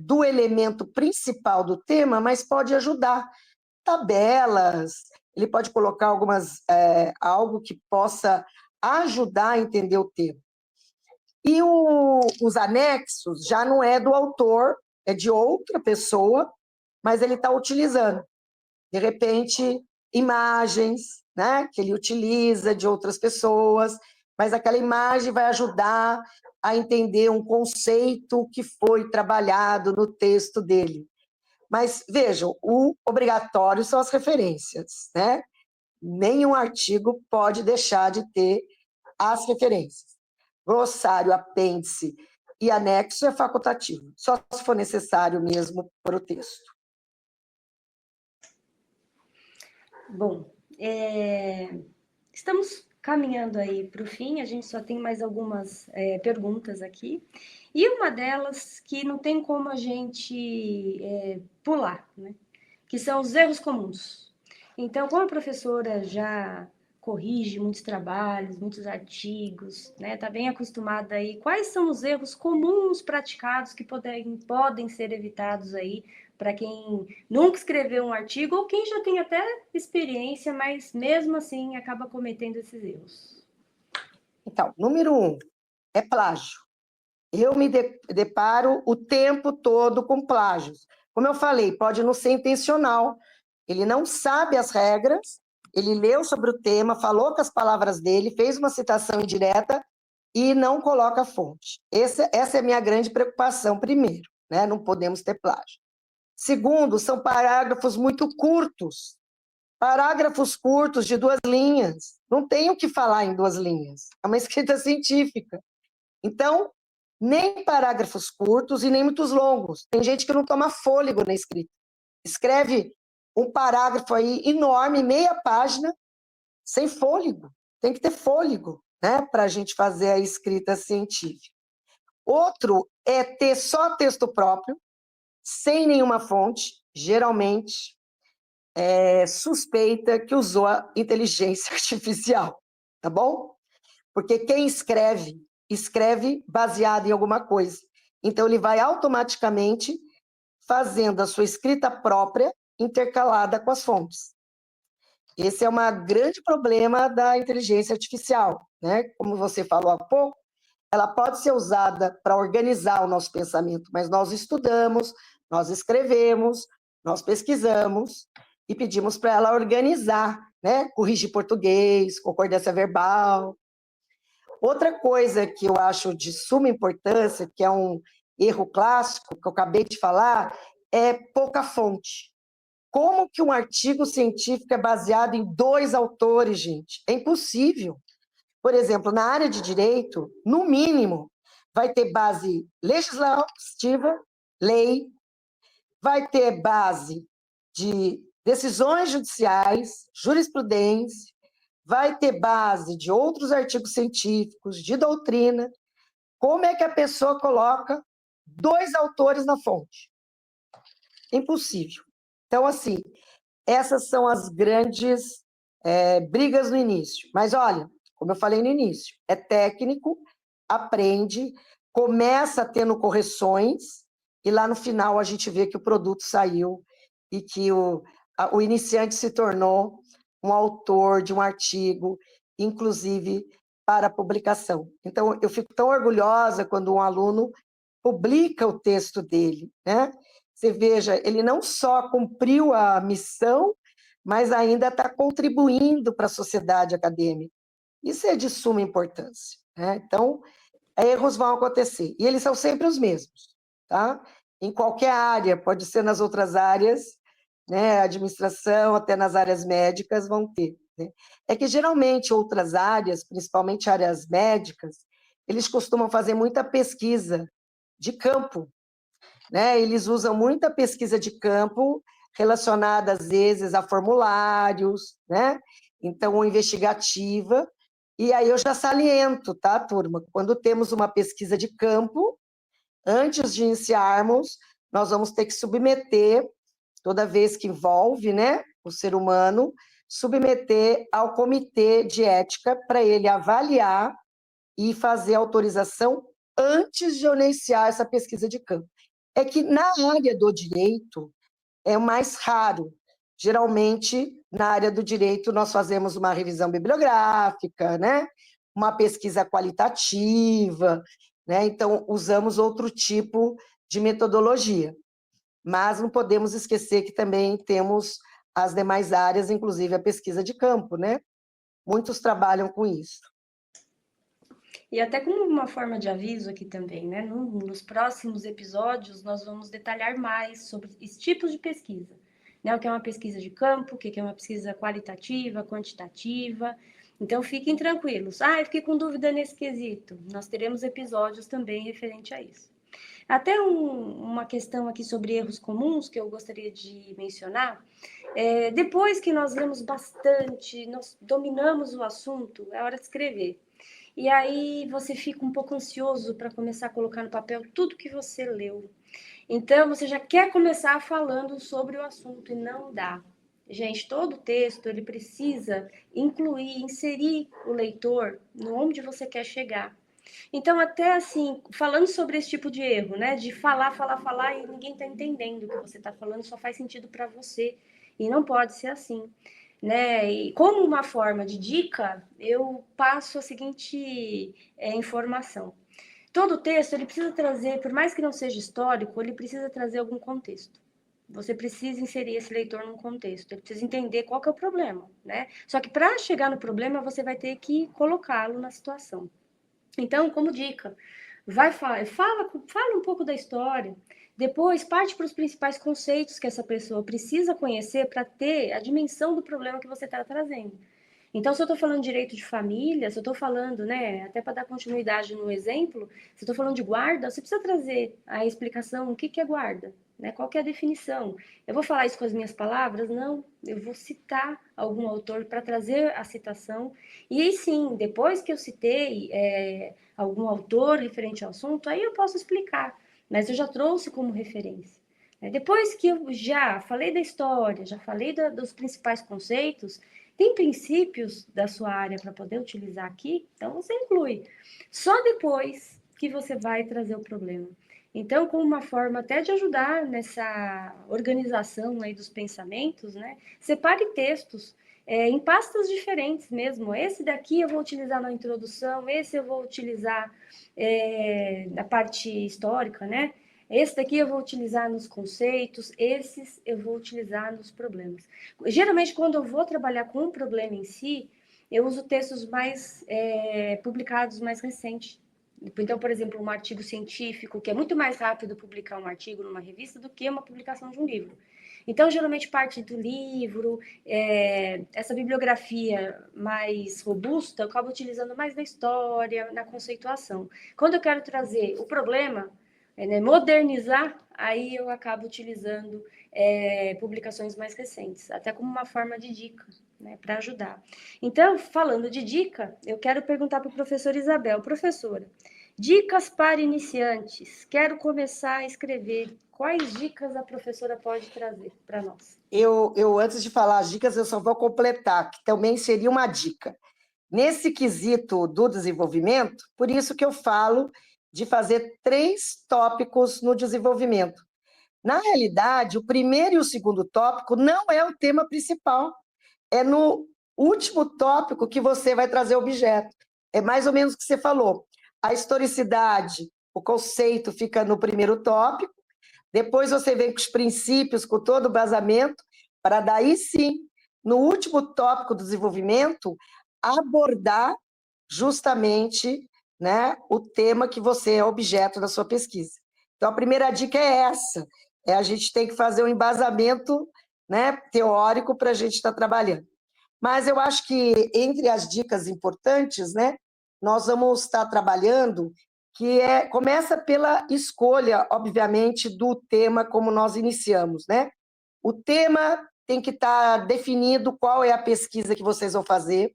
do elemento principal do tema, mas pode ajudar. Tabelas, ele pode colocar algo que possa ajudar a entender o tema. E os anexos já não é do autor, é de outra pessoa, mas ele está utilizando. De repente, imagens, né, que ele utiliza de outras pessoas, mas aquela imagem vai ajudar a entender um conceito que foi trabalhado no texto dele. Mas, vejam, o obrigatório são as referências, né? Nenhum artigo pode deixar de ter as referências. Glossário, apêndice e anexo é facultativo, só se for necessário mesmo para o texto. Bom, estamos caminhando aí para o fim, a gente só tem mais algumas perguntas aqui, e uma delas que não tem como a gente pular, né? Que são os erros comuns. Então, como a professora já corrige muitos trabalhos, muitos artigos, né? Está bem acostumada aí. Quais são os erros comuns praticados que podem ser evitados aí para quem nunca escreveu um artigo ou quem já tem até experiência, mas mesmo assim acaba cometendo esses erros? Então, número 1 é plágio. Eu me deparo o tempo todo com plágios. Como eu falei, pode não ser intencional. Ele não sabe as regras, ele leu sobre o tema, falou com as palavras dele, fez uma citação indireta e não coloca a fonte. Essa é a minha grande preocupação, primeiro, né? Não podemos ter plágio. Segundo, são parágrafos muito curtos. Parágrafos curtos de 2 linhas. Não tem o que falar em 2 linhas. É uma escrita científica. Então, nem parágrafos curtos e nem muitos longos. Tem gente que não toma fôlego na escrita. Escreve um parágrafo aí enorme, meia página, sem fôlego. Tem que ter fôlego, né, para a gente fazer a escrita científica. Outro é ter só texto próprio, sem nenhuma fonte, geralmente suspeita que usou a inteligência artificial, tá bom? Porque quem escreve, escreve baseado em alguma coisa. Então, ele vai automaticamente fazendo a sua escrita própria intercalada com as fontes. Esse é um grande problema da inteligência artificial, né? Como você falou há pouco, ela pode ser usada para organizar o nosso pensamento, mas nós estudamos, nós escrevemos, nós pesquisamos e pedimos para ela organizar, né? Corrigir português, concordância verbal. Outra coisa que eu acho de suma importância, que é um erro clássico, que eu acabei de falar, é pouca fonte. Como que um artigo científico é baseado em 2 autores, gente? É impossível. Por exemplo, na área de direito, no mínimo, vai ter base legislativa, lei, vai ter base de decisões judiciais, jurisprudência, vai ter base de outros artigos científicos, de doutrina. Como é que a pessoa coloca 2 autores na fonte? Impossível. Então, assim, essas são as grandes brigas no início. Mas, olha, como eu falei no início, é técnico, aprende, começa tendo correções, e lá no final a gente vê que o produto saiu e que o iniciante se tornou um autor de um artigo, inclusive para publicação. Então, eu fico tão orgulhosa quando um aluno publica o texto dele, né? Você veja, ele não só cumpriu a missão, mas ainda está contribuindo para a sociedade acadêmica. Isso é de suma importância, né? Então, erros vão acontecer, e eles são sempre os mesmos, tá? Em qualquer área, pode ser nas outras áreas, né? Administração, até nas áreas médicas vão ter, né? É que geralmente outras áreas, principalmente áreas médicas, eles costumam fazer muita pesquisa de campo, né? Eles usam muita pesquisa de campo relacionada, às vezes, a formulários, né? Então, investigativa. E aí eu já saliento, tá, turma? Quando temos uma pesquisa de campo, antes de iniciarmos, nós vamos ter que submeter, toda vez que envolve, né, o ser humano, submeter ao comitê de ética para ele avaliar e fazer autorização antes de eu iniciar essa pesquisa de campo. É que na área do direito é o mais raro. Geralmente, na área do direito, nós fazemos uma revisão bibliográfica, né? Uma pesquisa qualitativa, né? Então, usamos outro tipo de metodologia. Mas não podemos esquecer que também temos as demais áreas, inclusive a pesquisa de campo, né? Muitos trabalham com isso. E até como uma forma de aviso aqui também, né? Nos próximos episódios, nós vamos detalhar mais sobre os tipos de pesquisa, né? O que é uma pesquisa de campo, o que é uma pesquisa qualitativa, quantitativa. Então, fiquem tranquilos. Ah, eu fiquei com dúvida nesse quesito. Nós teremos episódios também referente a isso. Até uma questão aqui sobre erros comuns que eu gostaria de mencionar. Depois que nós lemos bastante, nós dominamos o assunto, é hora de escrever. E aí você fica um pouco ansioso para começar a colocar no papel tudo que você leu. Então você já quer começar falando sobre o assunto e não dá. Gente, todo texto ele precisa incluir, inserir o leitor no onde você quer chegar. Então, até assim, falando sobre esse tipo de erro, né? De falar, falar, falar e ninguém está entendendo o que você está falando, só faz sentido para você. E não pode ser assim, né? E como uma forma de dica, eu passo a seguinte informação. Todo texto ele precisa trazer, por mais que não seja histórico, ele precisa trazer algum contexto. Você precisa inserir esse leitor num contexto, ele precisa entender qual que é o problema, né? Só que para chegar no problema, você vai ter que colocá-lo na situação. Então, como dica, fala um pouco da história, Depois, parte para os principais conceitos que essa pessoa precisa conhecer para ter a dimensão do problema que você está trazendo. Então, se eu estou falando de direito de família, se eu estou falando, né, até para dar continuidade no exemplo, se eu estou falando de guarda, você precisa trazer a explicação, o que que é guarda, né, qual que é a definição. Eu vou falar isso com as minhas palavras? Não, eu vou citar algum autor para trazer a citação. E aí sim, depois que eu citei algum autor referente ao assunto, aí eu posso explicar, mas eu já trouxe como referência. Depois que eu já falei da história, já falei dos principais conceitos, tem princípios da sua área para poder utilizar aqui, então você inclui. Só depois que você vai trazer o problema. Então, como uma forma até de ajudar nessa organização aí dos pensamentos, né? Separe textos em pastas diferentes mesmo. Esse daqui eu vou utilizar na introdução, esse eu vou utilizar na parte histórica, né? Esse daqui eu vou utilizar nos conceitos, esses eu vou utilizar nos problemas. Geralmente, quando eu vou trabalhar com um problema em si, eu uso textos mais publicados mais recentes. Então, por exemplo, um artigo científico, que é muito mais rápido publicar um artigo numa revista do que uma publicação de um livro. Então, geralmente, parte do livro, essa bibliografia mais robusta, eu acabo utilizando mais na história, na conceituação. Quando eu quero trazer o problema, né, modernizar, aí eu acabo utilizando publicações mais recentes, até como uma forma de dica, né, para ajudar. Então, falando de dica, eu quero perguntar para a professora Isabel. Professora, dicas para iniciantes. Quero começar a escrever. Quais dicas a professora pode trazer para nós? Antes de falar as dicas, eu só vou completar, que também seria uma dica. Nesse quesito do desenvolvimento, por isso que eu falo de fazer 3 tópicos no desenvolvimento. Na realidade, o primeiro e o segundo tópico não é o tema principal. É no último tópico que você vai trazer o objeto. É mais ou menos o que você falou. A historicidade, o conceito fica no primeiro tópico, depois você vem com os princípios, com todo o basamento, para daí sim, no último tópico do desenvolvimento, abordar justamente, né, o tema que você é objeto da sua pesquisa. Então, a primeira dica é essa, a gente tem que fazer um embasamento, né, teórico para a gente estar trabalhando. Mas eu acho que entre as dicas importantes, né, nós vamos estar trabalhando começa pela escolha, obviamente, do tema como nós iniciamos, né? O tema tem que estar definido qual é a pesquisa que vocês vão fazer.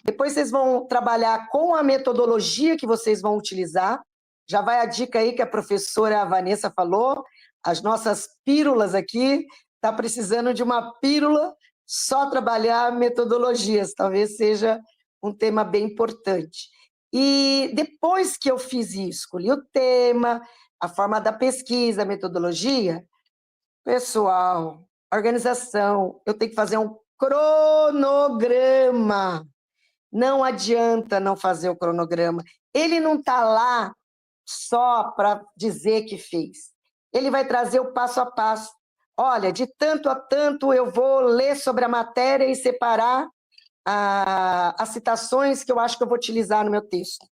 Depois vocês vão trabalhar com a metodologia que vocês vão utilizar. Já vai a dica aí que a professora Vanessa falou, as nossas pílulas aqui, está precisando de uma pílula, só trabalhar metodologias, talvez seja um tema bem importante. E depois que eu fiz isso, escolhi o tema, a forma da pesquisa, a metodologia, pessoal, organização, eu tenho que fazer um cronograma. Não adianta não fazer o cronograma. Ele não está lá só para dizer que fez. Ele vai trazer o passo a passo. Olha, de tanto a tanto eu vou ler sobre a matéria e separar as citações que eu acho que eu vou utilizar no meu texto.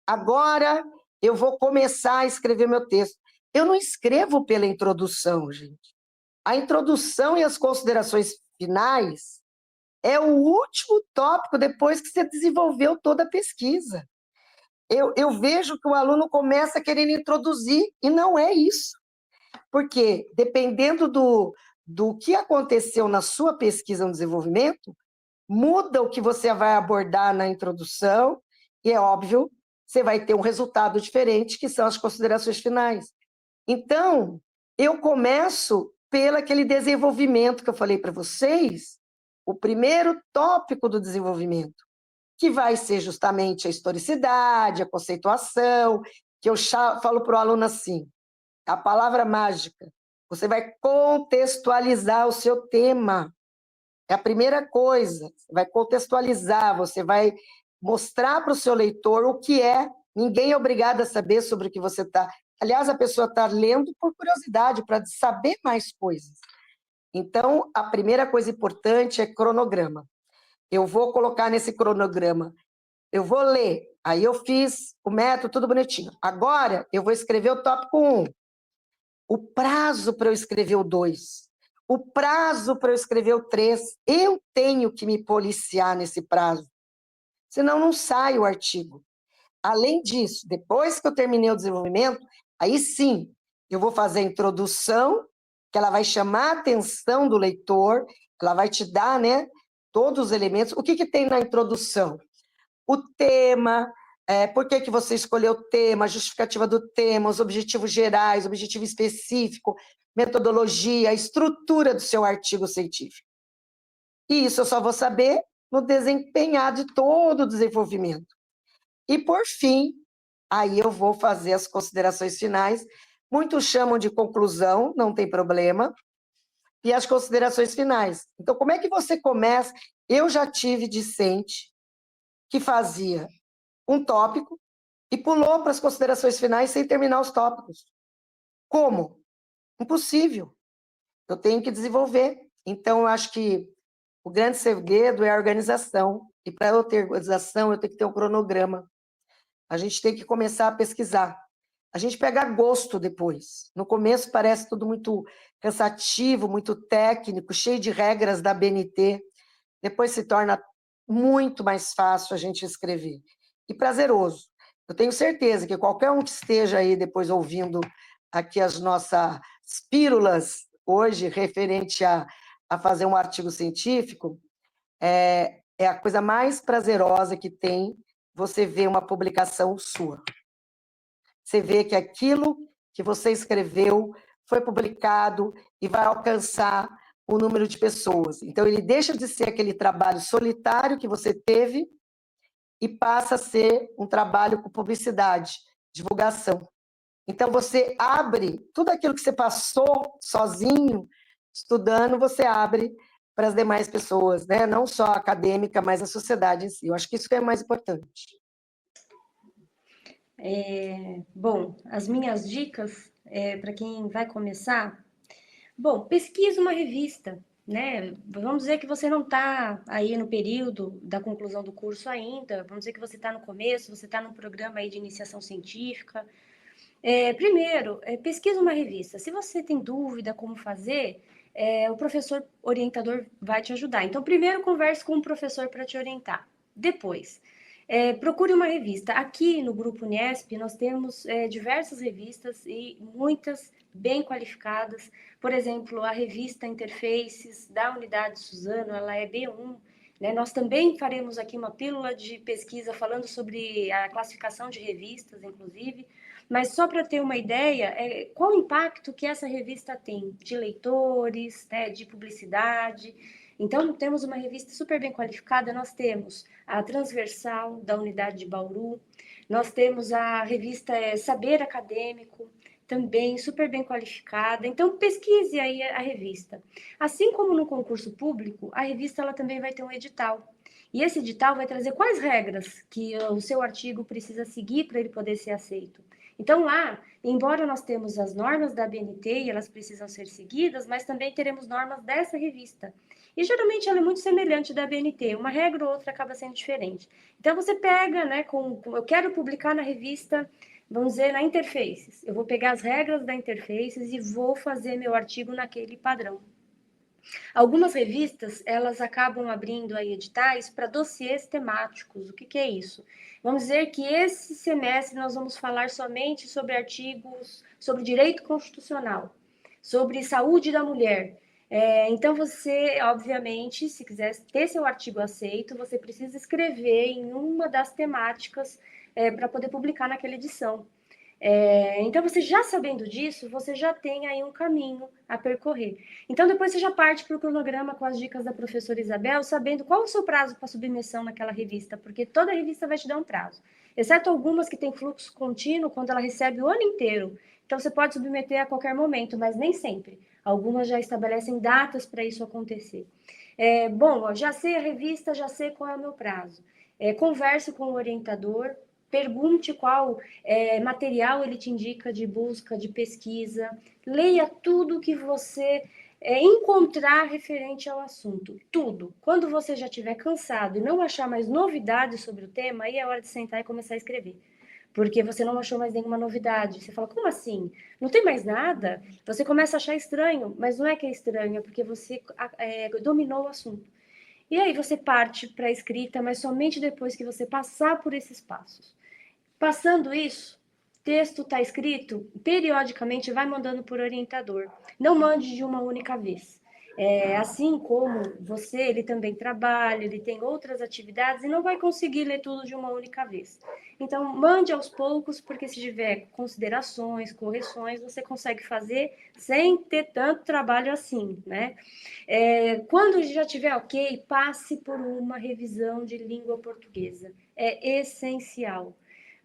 Agora eu vou começar a escrever meu texto. Eu não escrevo pela introdução, gente. A introdução e as considerações finais é o último tópico depois que você desenvolveu toda a pesquisa. Eu vejo que o aluno começa querendo introduzir, e não é isso. Porque, dependendo do que aconteceu na sua pesquisa no desenvolvimento, muda o que você vai abordar na introdução, e é óbvio, você vai ter um resultado diferente, que são as considerações finais. Então, eu começo pelo aquele desenvolvimento que eu falei para vocês, o primeiro tópico do desenvolvimento, que vai ser justamente a historicidade, a conceituação, que eu falo para o aluno assim, a palavra mágica, você vai contextualizar o seu tema. É a primeira coisa, você vai contextualizar, você vai mostrar para o seu leitor o que é, ninguém é obrigado a saber sobre o que você está. Aliás, a pessoa está lendo por curiosidade, para saber mais coisas. Então, a primeira coisa importante é cronograma. Eu vou colocar nesse cronograma, eu vou ler, aí eu fiz o método, tudo bonitinho. Agora, eu vou escrever o tópico 1. o prazo para eu escrever o 2, o prazo para eu escrever o 3, eu tenho que me policiar nesse prazo, senão não sai o artigo. Além disso, depois que eu terminei o desenvolvimento, aí sim, eu vou fazer a introdução, que ela vai chamar a atenção do leitor, ela vai te dar, né, todos os elementos. O que tem na introdução? O tema, por que você escolheu o tema, a justificativa do tema, os objetivos gerais, objetivo específico, metodologia, a estrutura do seu artigo científico. E isso eu só vou saber no desempenhar de todo o desenvolvimento. E, por fim, aí eu vou fazer as considerações finais. Muitos chamam de conclusão, não tem problema. E as considerações finais. Então, como é que você começa? Eu já tive discente que fazia um tópico e pulou para as considerações finais sem terminar os tópicos. Como? Impossível. Eu tenho que desenvolver. Então, eu acho que o grande segredo é a organização. E para eu ter organização, eu tenho que ter um cronograma. A gente tem que começar a pesquisar. A gente pega gosto depois. No começo parece tudo muito cansativo, muito técnico, cheio de regras da BNT. Depois se torna muito mais fácil a gente escrever. E prazeroso. Eu tenho certeza que qualquer um que esteja aí depois ouvindo aqui as nossas pílulas hoje, referente a fazer um artigo científico, é a coisa mais prazerosa que tem você ver uma publicação sua. Você vê que aquilo que você escreveu foi publicado e vai alcançar um número de pessoas. Então, ele deixa de ser aquele trabalho solitário que você teve e passa a ser um trabalho com publicidade, divulgação. Então, você abre tudo aquilo que você passou sozinho, estudando, você abre para as demais pessoas, né? Não só a acadêmica, mas a sociedade em si. Eu acho que isso é mais importante. Bom, as minhas dicas para quem vai começar. Bom, pesquisa uma revista, né? Vamos dizer que você não está aí no período da conclusão do curso ainda, vamos dizer que você está no começo, você está no programa aí de iniciação científica. Primeiro, pesquisa uma revista. Se você tem dúvida como fazer, o professor orientador vai te ajudar. Então, primeiro converse com o professor para te orientar. Depois, procure uma revista. Aqui no Grupo Unesp, nós temos diversas revistas e muitas bem qualificadas. Por exemplo, a revista Interfaces da Unidade Suzano, ela é B1. Né? Nós também faremos aqui uma pílula de pesquisa falando sobre a classificação de revistas, inclusive. Mas só para ter uma ideia, qual o impacto que essa revista tem de leitores, né, de publicidade. Então, temos uma revista super bem qualificada, nós temos a Transversal, da Unidade de Bauru, nós temos a revista Saber Acadêmico, também super bem qualificada. Então, pesquise aí a revista. Assim como no concurso público, a revista ela também vai ter um edital. E esse edital vai trazer quais regras que o seu artigo precisa seguir para ele poder ser aceito. Então, lá, embora nós temos as normas da BNT e elas precisam ser seguidas, mas também teremos normas dessa revista. E geralmente ela é muito semelhante da BNT, uma regra ou outra acaba sendo diferente. Então, você pega, né, eu quero publicar na revista, vamos dizer, na Interfaces. Eu vou pegar as regras da Interfaces e vou fazer meu artigo naquele padrão. Algumas revistas, elas acabam abrindo aí editais para dossiês temáticos. O que é isso? Vamos dizer que esse semestre nós vamos falar somente sobre artigos sobre direito constitucional, sobre saúde da mulher. Então, você, obviamente, se quiser ter seu artigo aceito, você precisa escrever em uma das temáticas para poder publicar naquela edição. Então, você já sabendo disso, você já tem aí um caminho a percorrer. Então, depois você já parte para o cronograma com as dicas da professora Isabel, sabendo qual o seu prazo para submissão naquela revista, porque toda revista vai te dar um prazo, exceto algumas que têm fluxo contínuo, quando ela recebe o ano inteiro. Então, você pode submeter a qualquer momento, mas nem sempre. Algumas já estabelecem datas para isso acontecer. Bom, já sei a revista, já sei qual é o meu prazo. Converse com o orientador, pergunte qual material ele te indica de busca, de pesquisa, leia tudo que você encontrar referente ao assunto, tudo. Quando você já estiver cansado e não achar mais novidades sobre o tema, aí é hora de sentar e começar a escrever. porque você não achou mais nenhuma novidade. Você fala, como assim? Não tem mais nada? Você começa a achar estranho, mas não é que é estranho, é porque você dominou o assunto. E aí você parte para a escrita, mas somente depois que você passar por esses passos. Passando isso, texto está escrito, periodicamente vai mandando por orientador. Não mande de uma única vez. Assim como você, ele também trabalha, ele tem outras atividades e não vai conseguir ler tudo de uma única vez. Então, mande aos poucos, porque se tiver considerações, correções, você consegue fazer sem ter tanto trabalho assim, né? Quando já tiver ok, passe por uma revisão de língua portuguesa. É essencial,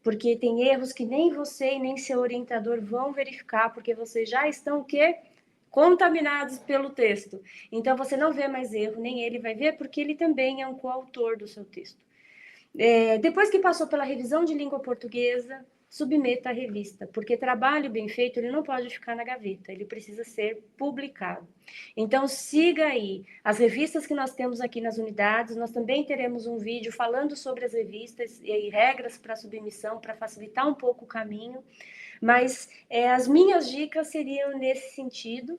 porque tem erros que nem você e nem seu orientador vão verificar, porque vocês já estão o quê? Contaminados pelo texto. Então você não vê mais erro, nem ele vai ver, porque ele também é um coautor do seu texto. Depois que passou pela revisão de língua portuguesa, submeta à revista, porque trabalho bem feito ele não pode ficar na gaveta, ele precisa ser publicado. Então siga aí as revistas que nós temos aqui nas unidades, nós também teremos um vídeo falando sobre as revistas e regras para submissão, para facilitar um pouco o caminho, mas as minhas dicas seriam nesse sentido,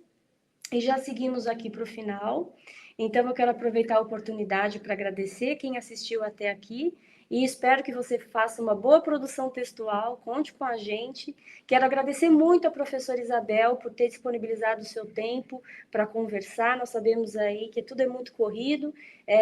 e já seguimos aqui para o final. Então, eu quero aproveitar a oportunidade para agradecer quem assistiu até aqui e espero que você faça uma boa produção textual, conte com a gente. Quero agradecer muito a professora Isabel por ter disponibilizado o seu tempo para conversar. Nós sabemos aí que tudo é muito corrido,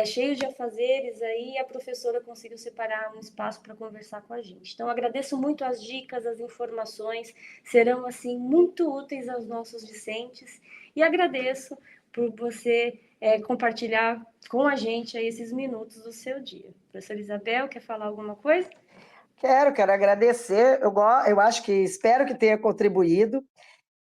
cheio de afazeres aí, e a professora conseguiu separar um espaço para conversar com a gente. Então, agradeço muito as dicas, as informações, serão, assim, muito úteis aos nossos discentes. E agradeço por você compartilhar com a gente aí esses minutos do seu dia. Professora Isabel, quer falar alguma coisa? Quero agradecer. Eu acho que espero que tenha contribuído.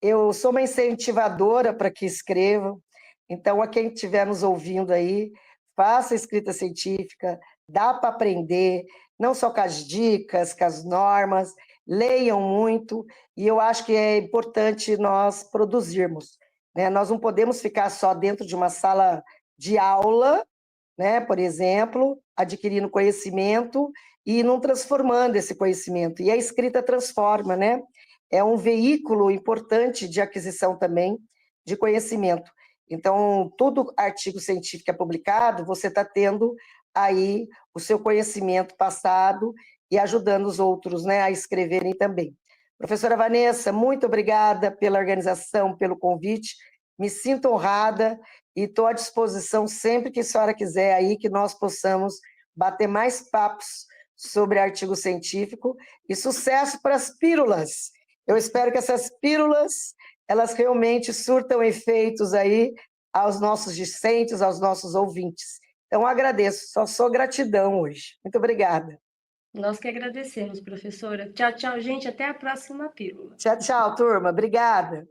Eu sou uma incentivadora para que escrevam. Então, a quem estiver nos ouvindo aí, faça escrita científica, dá para aprender, não só com as dicas, com as normas, leiam muito, e eu acho que é importante nós produzirmos, né? Nós não podemos ficar só dentro de uma sala de aula, né? Por exemplo, adquirindo conhecimento e não transformando esse conhecimento. E a escrita transforma, né? É um veículo importante de aquisição também de conhecimento. Então, todo artigo científico é publicado, você está tendo aí o seu conhecimento passado e ajudando os outros, né, a escreverem também. Professora Vanessa, muito obrigada pela organização, pelo convite. Me sinto honrada e estou à disposição sempre que a senhora quiser aí que nós possamos bater mais papos sobre artigo científico e sucesso para as pílulas. Eu espero que essas pílulas, elas realmente surtam efeitos aí aos nossos discentes, aos nossos ouvintes. Então, agradeço, só sou gratidão hoje. Muito obrigada. Nós que agradecemos, professora. Tchau, tchau, gente. Até a próxima pílula. Tchau, tchau, turma. Obrigada.